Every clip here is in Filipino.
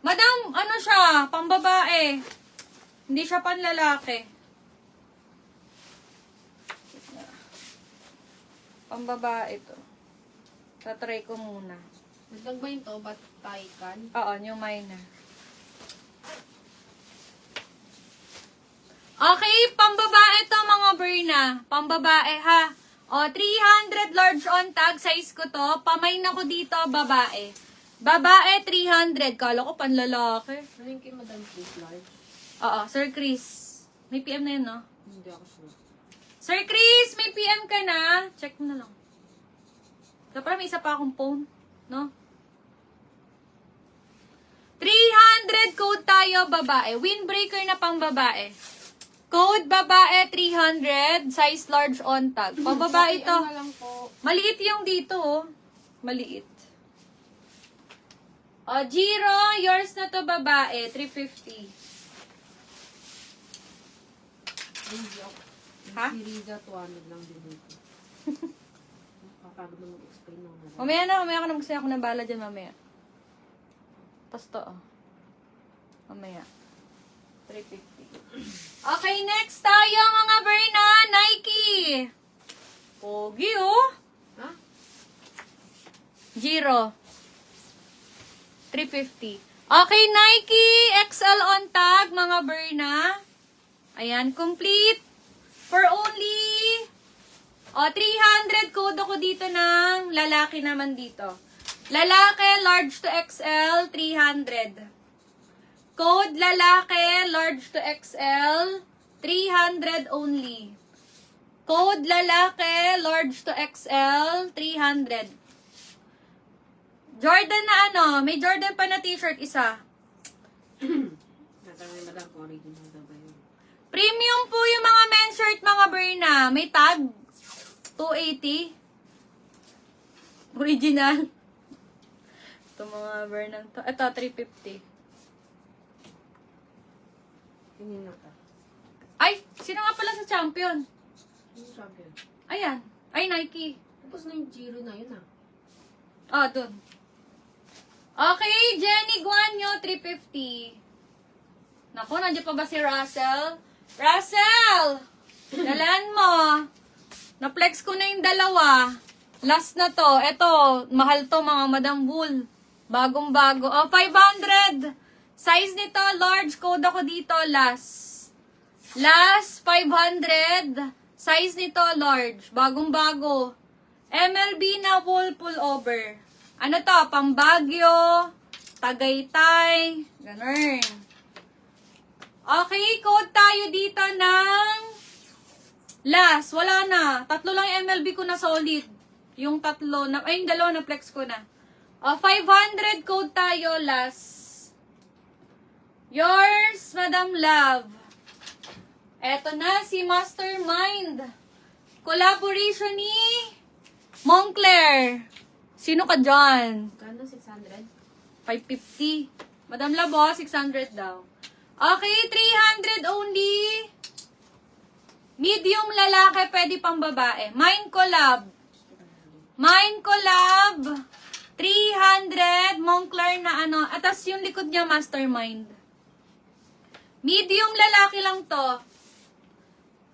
Madam, ano siya? Pambabae. Hindi siya panlalaki. Pambabae to. Tatry ko muna. Nagdag ba yun to? Ba't taikan? Oo, new minor. Okay, pambabae to mga Berna. Pambabae ha. O, 300 large on tag. Size ko to. Pamain ako dito, babae. Babae, 300. Kala ko panlalaki. Ano yung kay Madam Chris large? Oo, Sir Chris. May PM na yun, no? Hindi ako sure. Sir Chris, may PM ka na? Check mo na lang. Dapat may isa pa akong phone, no? 300 code tayo, babae. Windbreaker na pang babae. Code babae, 300. Size large on tag. Pang babae to. Ano na lang po. Maliit yung dito, oh. Maliit. O, Giro, yours na to, babae. 350. Hindi ako. Ha? Si Riza, 200 lang din dito. Nakakagod na mag-explain na. Mamaya ka na magsayo ako ng bala dyan, mamaya. Tapos to, oh. Mamaya. 350. Okay, next tayo, mga Berna. Nike. Pogi, oh. Ha? Giro. 350. Okay, Nike. XL on tag, mga Berna. Ayan, complete. For only... O, 300 code ako dito ng lalaki naman dito. Lalaki, large to XL, 300. Code lalaki, large to XL, 300 only. Code lalaki, large to XL, 300. Jordan na ano, may Jordan pa na t-shirt isa. Natanong ni Madam kung original daw ba yun. Premium po yung mga men's shirt, mga Berna. May tag. 280. Original. Ito mga Berna. Ito, 350. Tingin na ka. Ay, sino nga pala sa champion? Yung champion. Ayan. Ay, Nike. Tapos na yung Giro na yun ah. Ah, dun. Okay, Jenny Guanyo, 350. Naku, nandiyan pa ba si Russell? Russell! Dalan mo. Na-flex ko na yung dalawa. Last na to. Eto, mahal to mga Madam Wool. Bagong-bago. Oh, 500. Size nito, large. Code ako dito, last. Last, 500. Size nito, large. Bagong-bago. MLB na wool pullover. Ano to? Pambagyo, Tagaytay, ganun. Okay, code tayo dito ng last. Wala na. Tatlo lang yung MLB ko na solid. Yung tatlo, ay yung dalawa na flex ko na. 500 code tayo last. Yours, Madam Love. Eto na, si Mastermind. Collaboration ni Moncler. Sino ka dyan? Kano, 600? 550. Madam Labo, 600 daw. Okay, 300 only. Medium lalaki, pwede pang babae. Mine collab. Mine collab. 300. Moncler na ano. Atas yung likod niya, Mastermind. Medium lalaki lang to.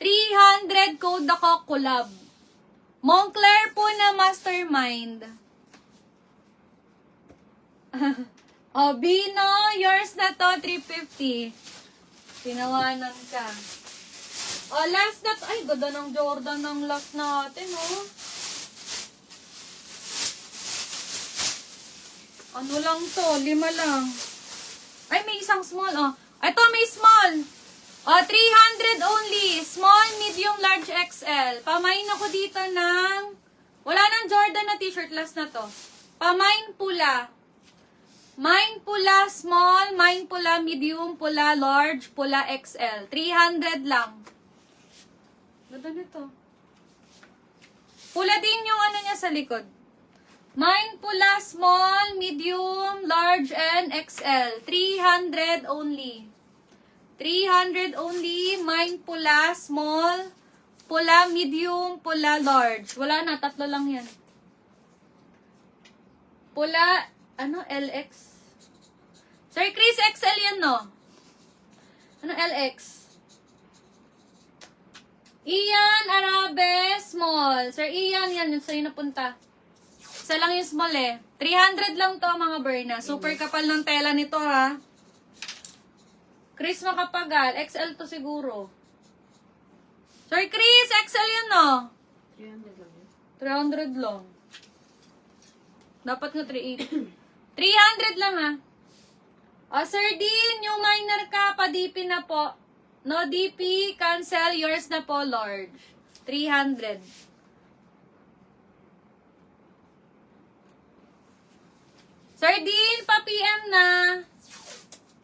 300 code ako collab. Moncler po na Mastermind. Oh, Bino, yours na to, 350. Tinawanan ka. Oh, last na to. Ay, ganda ng Jordan ng last natin, oh. Ano lang to? 5 lang. Ay, may isang small, oh. Ito, may small. Oh, 300 only. Small, medium, large, XL. Pamain ako dito ng... Wala nang Jordan na t-shirt. Last na to. Pamain pula. Mine pula, small. Mine pula, medium. Pula, large. Pula, XL. 300 lang. Ganda nito. Pula din yung ano niya sa likod. Mine pula, small, medium, large, and XL. 300 only. 300 only. Mine pula, small, pula, medium, pula, large. Wala na, tatlo lang yan. Pula, ano, LX. Sir Chris, XL yan, no? Ano LX? Ian Arabe, small. Sir Ian, yan yung sa'yo napunta. Isa lang yung small eh. 300 lang to mga Berna. Super kapal ng tela nito ha. Chris Makapagal, XL to siguro. Sir Chris, XL yan no? 300 lang yun. 300 lang. Dapat nga 380. 300 lang ha. O Sir Dean, new minor ka, pa-DP na po. No DP, cancel, yours na po, Lord. 300. Sir Dean, pa-PM na.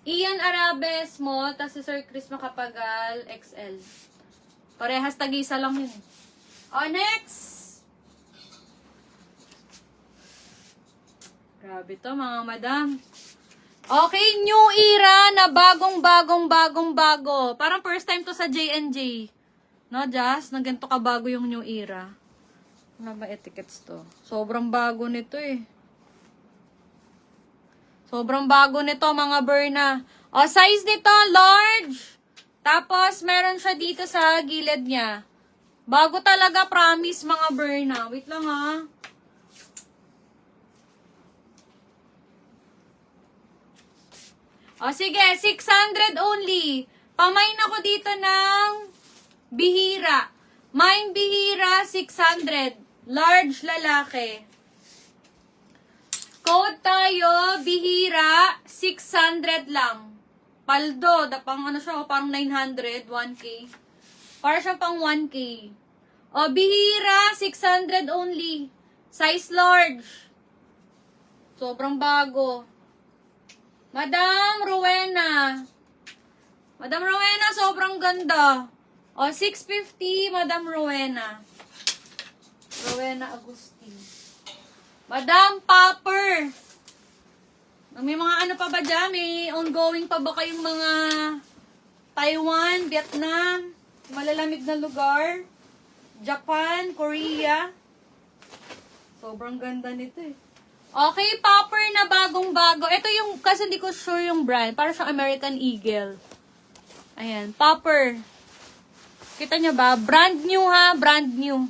Ian Arabe, small. Tapos si Sir Chris Makapagal, XL. Parehas tag-isa lang yun. O, next. Grabe to, mga madam. Okay, new era na bago. Parang first time to sa J&J. No, Jazz? Na ganito ka bago yung new era. Ano ba etiquettes to? Sobrang bago nito eh. Sobrang bago nito, mga Berna. O, size nito, large. Tapos, meron siya dito sa gilid niya. Bago talaga, promise, mga Berna. Wait lang, ha. O, sige, 600 only. Pamain ako dito ng bihira. Mine bihira, 600. Large lalaki. Code tayo, bihira, 600 lang. Paldo, pang ano siya, parang 900, 1K. Para siya pang 1K. O, bihira, 600 only. Size large. Sobrang bago. Madam Rowena. Madam Rowena, sobrang ganda. O, 650, Madam Rowena. Rowena Agustin. Madam Popper. May mga ano pa ba dyan? May ongoing pa ba kayong mga Taiwan, Vietnam, malalamig na lugar, Japan, Korea? Sobrang ganda nito eh. Okay, Popper na bagong-bago. Ito yung, kasi hindi ko sure yung brand. Para siyang American Eagle. Ayan, Popper. Kita nyo ba? Brand new ha, brand new.